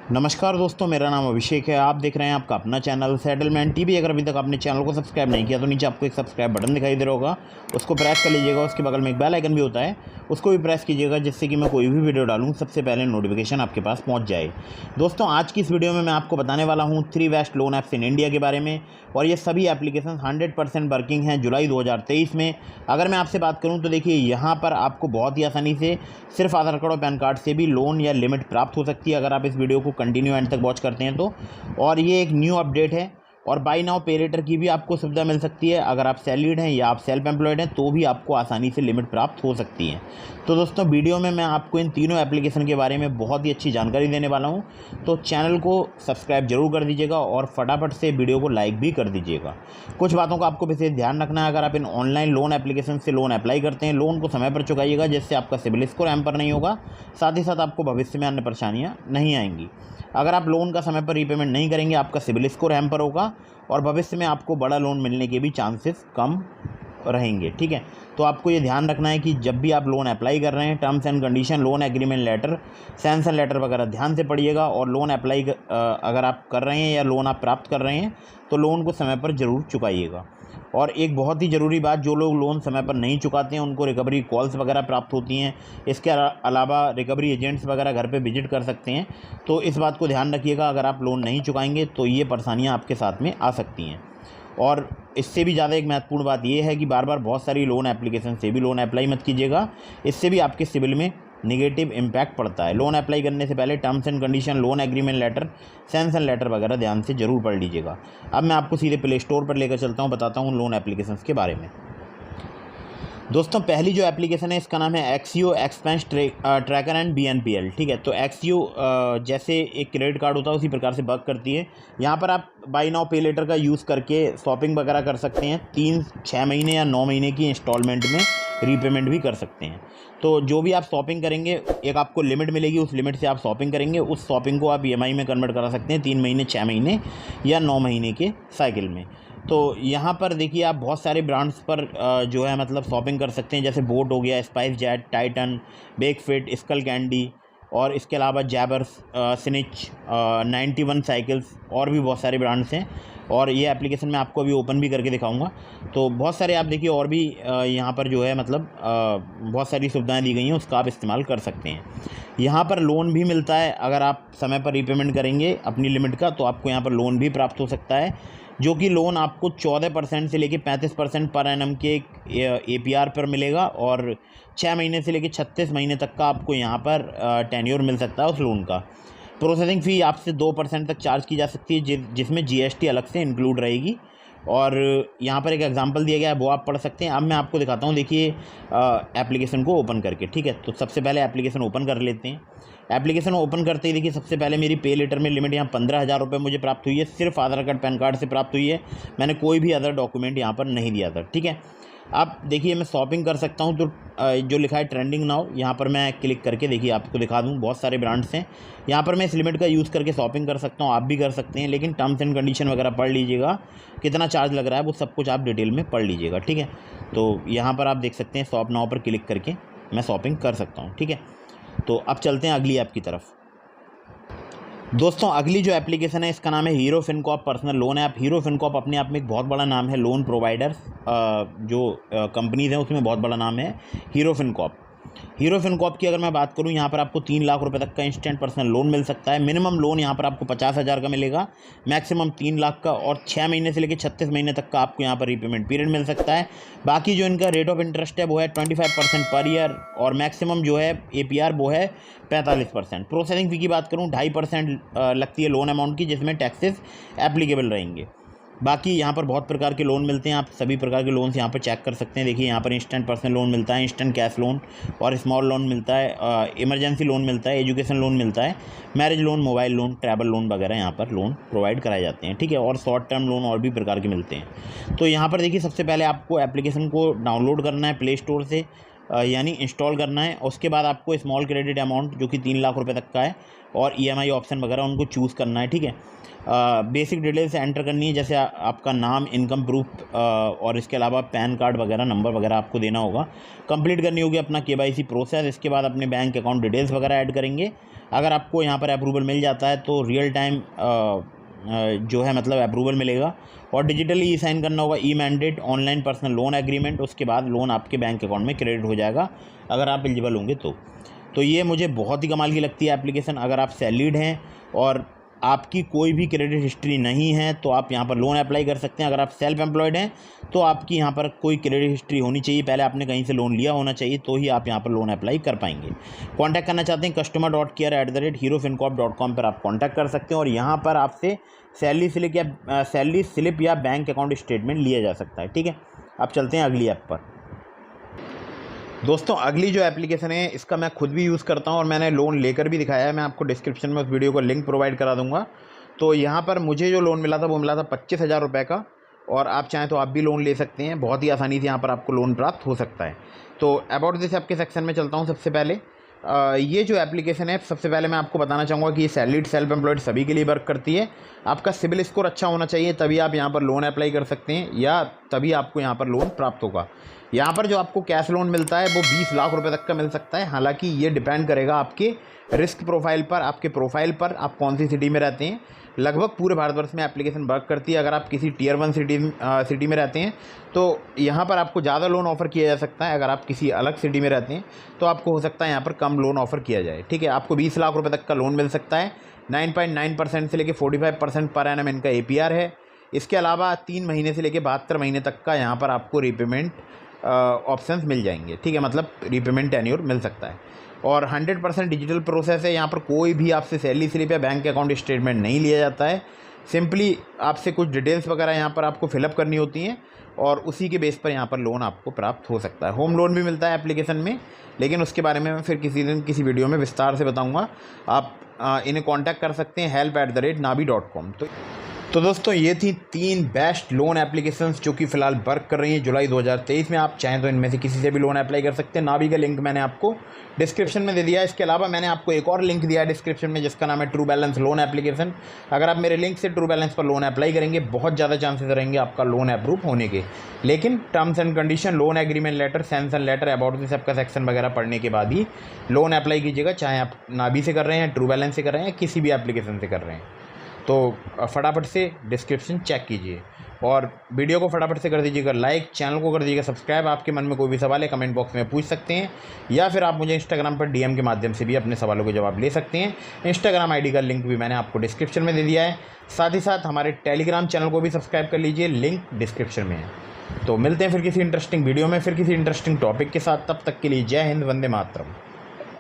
नमस्कार दोस्तों, मेरा नाम अभिषेक है। आप देख रहे हैं आपका अपना चैनल सेटलमेंट टीवी। अगर अभी तक आपने चैनल को सब्सक्राइब नहीं किया तो नीचे आपको एक सब्सक्राइब बटन दिखाई दे रहा होगा, उसको प्रेस कर लीजिएगा। उसके बगल में एक बेल आइकन भी होता है, उसको भी प्रेस कीजिएगा, जिससे कि मैं कोई भी वीडियो डालूँ सबसे पहले नोटिफिकेशन आपके पास पहुँच जाए। दोस्तों, आज की इस वीडियो में मैं आपको बताने वाला हूँ 3 best loan apps in India के बारे में, और ये सभी एप्लीकेशन 100% वर्किंग हैं जुलाई 2023 में। अगर मैं आपसे बात करूँ तो देखिए, यहाँ पर आपको बहुत ही आसानी से सिर्फ आधार कार्ड और पैन कार्ड से भी लोन या लिमिट प्राप्त हो सकती है, अगर आप इस वीडियो को कंटिन्यू एंड तक वॉच करते हैं तो। और ये एक न्यू अपडेट है, और बाय नाउ पे लेटर की भी आपको सुविधा मिल सकती है। अगर आप सैलरीड हैं या आप सेल्फ एम्प्लॉयड हैं तो भी आपको आसानी से लिमिट प्राप्त हो सकती है। तो दोस्तों, वीडियो में मैं आपको इन तीनों एप्लीकेशन के बारे में बहुत ही अच्छी जानकारी देने वाला हूं, तो चैनल को सब्सक्राइब जरूर कर दीजिएगा और फटाफट से वीडियो को लाइक भी कर दीजिएगा। कुछ बातों का आपको विशेष ध्यान रखना है। अगर आप इन ऑनलाइन लोन एप्लीकेशन से लोन अप्लाई करते हैं, लोन को समय पर चुकाइएगा, जिससे आपका सिबिल स्कोर हैम्पर नहीं होगा, साथ ही साथ आपको भविष्य में अन्य परेशानियाँ नहीं आएंगी। अगर आप लोन का समय पर रीपेमेंट नहीं करेंगे, आपका सिबिल स्कोर हैम्पर होगा और भविष्य में आपको बड़ा लोन मिलने के भी चांसेस कम रहेंगे। ठीक है, तो आपको ये ध्यान रखना है कि जब भी आप लोन अप्लाई कर रहे हैं, terms and condition, loan agreement letter, sanction letter वगैरह ध्यान से पढ़िएगा। और लोन अप्लाई अगर आप कर रहे हैं या लोन आप प्राप्त कर रहे हैं तो लोन को समय पर ज़रूर चुकाइएगा। और एक बहुत ही ज़रूरी बात, जो लोग लोन समय पर नहीं चुकाते हैं उनको रिकवरी कॉल्स वगैरह प्राप्त होती हैं। इसके अलावा रिकवरी एजेंट्स वगैरह घर पे विजिट कर सकते हैं। तो इस बात को ध्यान रखिएगा, अगर आप लोन नहीं चुकाएंगे तो ये परेशानियाँ आपके साथ में आ सकती हैं। और इससे भी ज़्यादा एक महत्वपूर्ण बात यह है कि बार बार बहुत सारी लोन एप्लीकेशन से भी लोन अप्लाई मत कीजिएगा, इससे भी आपके सिबिल में नेगेटिव इम्पैक्ट पड़ता है। लोन अप्लाई करने से पहले terms and condition, loan agreement letter, sanction letter वगैरह ध्यान से ज़रूर पढ़ लीजिएगा। अब मैं आपको सीधे प्ले स्टोर पर लेकर चलता हूँ, बताता हूँ लोन एप्लीकेशंस के बारे में। दोस्तों, पहली जो एप्लीकेशन है इसका नाम है एक्सियो एक्सपेंस ट्रैकर एंड BNPL। ठीक है, तो एक्सियो जैसे एक क्रेडिट कार्ड होता है उसी प्रकार से वर्क करती है। यहाँ पर आप बाय नाउ पे लेटर का यूज़ करके शॉपिंग वगैरह कर सकते हैं। 3, 6 महीने या 9 महीने की इंस्टॉलमेंट में रीपेमेंट भी कर सकते हैं। तो जो भी आप शॉपिंग करेंगे, एक आपको लिमिट मिलेगी, उस लिमिट से आप शॉपिंग करेंगे, उस शॉपिंग को आप EMI में कन्वर्ट करा सकते हैं 3 महीने, 6 महीने या 9 महीने के साइकिल में। तो यहाँ पर देखिए, आप बहुत सारे ब्रांड्स पर जो है मतलब शॉपिंग कर सकते हैं, जैसे बोट हो गया, स्पाइस जेट, टाइटन, बेकफिट, स्कल कैंडी, और इसके अलावा जैबर्स, सिनिच, 91 साइकिल्स, और भी बहुत सारे ब्रांड्स हैं। और ये एप्लीकेशन मैं आपको अभी ओपन भी करके दिखाऊंगा। तो बहुत सारे आप देखिए और भी यहाँ पर जो है मतलब बहुत सारी सुविधाएं दी गई हैं, उसका आप इस्तेमाल कर सकते हैं। यहाँ पर लोन भी मिलता है, अगर आप समय पर रीपेमेंट करेंगे अपनी लिमिट का तो आपको यहाँ पर लोन भी प्राप्त हो सकता है, जो कि लोन आपको 14% से लेकर 35% पर एनम के APR पर मिलेगा, और 6 महीने से लेकर 36 महीने तक का आपको यहाँ पर टेन्योर मिल सकता है उस लोन का। प्रोसेसिंग फ़ी आपसे 2% तक चार्ज की जा सकती है, जिसमें GST अलग से इंक्लूड रहेगी। और यहाँ पर एक एग्जांपल दिया गया है, वो आप पढ़ सकते हैं। अब मैं आपको दिखाता हूँ, देखिए एप्लीकेशन को ओपन करके। ठीक है, तो सबसे पहले एप्लीकेशन ओपन कर लेते हैं। एप्लीकेशन ओपन करते ही देखिए, सबसे पहले मेरी पे लेटर में लिमिट यहाँ 15,000 रुपये मुझे प्राप्त हुई है, सिर्फ आधार कार्ड पैन कार्ड से प्राप्त हुई है। मैंने कोई भी अदर डॉक्यूमेंट यहाँ पर नहीं दिया था। ठीक है, अब देखिए मैं शॉपिंग कर सकता हूँ, तो जो लिखा है ट्रेंडिंग नाउ, यहाँ पर मैं क्लिक करके देखिए आपको दिखा दूँ, बहुत सारे ब्रांड्स हैं। यहाँ पर मैं इस लिमिट का यूज़ करके शॉपिंग कर सकता हूँ, आप भी कर सकते हैं, लेकिन टर्म्स एंड कंडीशन वगैरह पढ़ लीजिएगा, कितना चार्ज लग रहा है वो सब कुछ आप डिटेल में पढ़ लीजिएगा। ठीक है, तो यहाँ पर आप देख सकते हैं, शॉप नाउ पर क्लिक करके मैं शॉपिंग कर सकता हूँ। ठीक है, तो अब चलते हैं अगली ऐप की तरफ। दोस्तों, अगली जो एप्लीकेशन है इसका नाम है hero Fincorp personal loan app. Hero Fincorp अपने आप में एक बहुत बड़ा नाम है, लोन प्रोवाइडर्स जो कंपनीज़ हैं उसमें बहुत बड़ा नाम है हीरो फिनकॉर्प। हीरो फिनकॉर्प की अगर मैं बात करूं, यहाँ पर आपको 3 लाख रुपए तक का इंस्टेंट पर्सनल लोन मिल सकता है। मिनिमम लोन यहाँ पर आपको 50,000 का मिलेगा, मैक्सिमम 3 लाख का, और 6 महीने से लेकर 36 महीने तक का आपको यहाँ पर रीपेमेंट पीरियड मिल सकता है। बाकी जो इनका रेट ऑफ इंटरेस्ट है वो है 25% पर ईयर, और मैक्सिमम जो है APR वो है 45%। प्रोसेसिंग फ़ी की बात करूँ, 2.5% लगती है लोन अमाउंट की, जिसमें टैक्सेस एप्लीकेबल रहेंगे। बाकी यहाँ पर बहुत प्रकार के लोन मिलते हैं, आप सभी प्रकार के लोन्स यहाँ पर चेक कर सकते हैं। देखिए यहाँ पर इंस्टेंट पर्सनल लोन मिलता है, इंस्टेंट कैश लोन और स्मॉल लोन मिलता है, इमरजेंसी लोन मिलता है, एजुकेशन लोन मिलता है, marriage loan, mobile loan, travel loan वगैरह यहाँ पर लोन प्रोवाइड कराए जाते हैं। ठीक है, और शॉर्ट टर्म लोन और भी प्रकार के मिलते हैं। तो यहाँ पर देखिए, सबसे पहले आपको एप्लीकेशन को डाउनलोड करना है प्ले स्टोर से, यानी इंस्टॉल करना है। उसके बाद आपको स्मॉल क्रेडिट अमाउंट जो कि 3 लाख रुपए तक का है, और EMI ऑप्शन वगैरह उनको चूज़ करना है। ठीक है, बेसिक डिटेल्स एंटर करनी है, जैसे आपका नाम, इनकम प्रूफ और इसके अलावा पैन कार्ड वगैरह, नंबर वगैरह आपको देना होगा। कंप्लीट करनी होगी अपना KYC प्रोसेस। इसके बाद अपने बैंक अकाउंट डिटेल्स वगैरह ऐड करेंगे। अगर आपको यहाँ पर अप्रूवल मिल जाता है तो रियल टाइम जो है मतलब अप्रूवल मिलेगा। और डिजिटली ई साइन करना होगा, e mandate online personal loan agreement. उसके बाद लोन आपके बैंक अकाउंट में क्रेडिट हो जाएगा अगर आप एलिजिबल होंगे तो ये मुझे बहुत ही कमाल की लगती है एप्लीकेशन। अगर आप सैलरीड हैं और आपकी कोई भी क्रेडिट हिस्ट्री नहीं है तो आप यहाँ पर लोन अप्लाई कर सकते हैं। अगर आप सेल्फ एम्प्लॉयड हैं तो आपकी यहाँ पर कोई क्रेडिट हिस्ट्री होनी चाहिए, पहले आपने कहीं से लोन लिया होना चाहिए, तो ही आप यहाँ पर लोन अप्लाई कर पाएंगे। कॉन्टैक्ट करना चाहते हैं customer.care@herofincop.com पर आप कॉन्टैक्ट कर सकते हैं और यहाँ पर आपसे सैलरी स्लिप या बैंक अकाउंट स्टेटमेंट लिया जा सकता है। ठीक है, अब चलते हैं अगली ऐप पर। दोस्तों अगली जो एप्लीकेशन है इसका मैं खुद भी यूज़ करता हूँ और मैंने लोन लेकर भी दिखाया है। मैं आपको डिस्क्रिप्शन में उस वीडियो को लिंक प्रोवाइड करा दूंगा। तो यहाँ पर मुझे जो लोन मिला था वो मिला था 25,000 रुपये का, और आप चाहें तो आप भी लोन ले सकते हैं। बहुत ही आसानी से यहाँ पर आपको लोन प्राप्त हो सकता है। तो अबाउट दिस ऐप के सेक्शन में चलता हूँ। सबसे पहले ये जो एप्लीकेशन है, सबसे पहले मैं आपको बताना चाहूँगा कि ये सैलरीड सेल्फ एम्प्लॉयड सभी के लिए वर्क करती है। आपका सिबिल स्कोर अच्छा होना चाहिए, तभी आप यहाँ पर लोन अप्लाई कर सकते हैं या तभी आपको यहाँ पर लोन प्राप्त होगा। यहाँ पर जो आपको कैश लोन मिलता है वो 20 लाख रुपए तक का मिल सकता है। हालांकि ये डिपेंड करेगा आपके रिस्क प्रोफाइल पर, आपके प्रोफाइल पर, आप कौन सी सिटी में रहते हैं। लगभग पूरे भारतवर्ष में एप्लीकेशन वर्क करती है। अगर आप किसी Tier 1 सिटी में रहते हैं तो यहाँ पर आपको ज़्यादा लोन ऑफ़र किया जा सकता है। अगर आप किसी अलग सिटी में रहते हैं तो आपको हो सकता है यहाँ पर कम लोन ऑफ़र किया जाए। ठीक है, आपको 20 लाख रुपये तक का लोन मिल सकता है। 9.9% से लेकर 45% पर एनम इनका APR है। इसके अलावा 3 महीने से लेकर 72 महीने तक का यहाँ पर आपको रीपेमेंट ऑप्शंस मिल जाएंगे। ठीक है, मतलब रीपेमेंट टेन्योर मिल सकता है और 100% डिजिटल प्रोसेस है। यहाँ पर कोई भी आपसे सैलरी स्लिप या बैंक अकाउंट स्टेटमेंट नहीं लिया जाता है। सिंपली आपसे कुछ डिटेल्स वगैरह यहाँ पर आपको फिलअप करनी होती हैं और उसी के बेस पर यहाँ पर लोन आपको प्राप्त हो सकता है। होम लोन भी मिलता है एप्लीकेशन में, लेकिन उसके बारे में मैं फिर किसी दिन किसी वीडियो में विस्तार से बताऊँगा। आप इन्हें कॉन्टैक्ट कर सकते हैं help@navi.com। तो दोस्तों ये थी 3 बेस्ट लोन एप्लीकेशंस जो कि फ़िलहाल वर्क कर रही हैं जुलाई 2023 में। आप चाहें तो इनमें से किसी से भी लोन अप्लाई कर सकते हैं। नावी का लिंक मैंने आपको डिस्क्रिप्शन में दे दिया है। इसके अलावा मैंने आपको एक और लिंक दिया है डिस्क्रिप्शन में जिसका नाम है ट्रू बैलेंस लोन एप्लीकेशन। अगर आप मेरे लिंक से ट्रू बैलेंस पर लोन अप्लाई करेंगे बहुत ज़्यादा चांसेस रहेंगे आपका लोन अप्रूव होने के। लेकिन terms and condition, loan agreement letter, sanction letter, about this app का सेक्शन वगैरह पढ़ने के बाद ही लोन अप्लाई कीजिएगा, चाहे आप नावी से कर रहे हैं, ट्रू बैलेंस से कर रहे हैं, किसी भी एप्लीकेशन से कर रहे हैं। तो फटाफट से डिस्क्रिप्शन चेक कीजिए और वीडियो को फटाफट से कर दीजिएगा लाइक, चैनल को कर दीजिएगा सब्सक्राइब। आपके मन में कोई भी सवाल है कमेंट बॉक्स में पूछ सकते हैं या फिर आप मुझे इंस्टाग्राम पर DM के माध्यम से भी अपने सवालों के जवाब ले सकते हैं। इंस्टाग्राम ID का लिंक भी मैंने आपको डिस्क्रिप्शन में दे दिया है। साथ ही साथ हमारे टेलीग्राम चैनल को भी सब्सक्राइब कर लीजिए, लिंक डिस्क्रिप्शन में है। तो मिलते हैं फिर किसी इंटरेस्टिंग वीडियो में, फिर किसी इंटरेस्टिंग टॉपिक के साथ। तब तक के लिए जय हिंद, वंदे मातरम।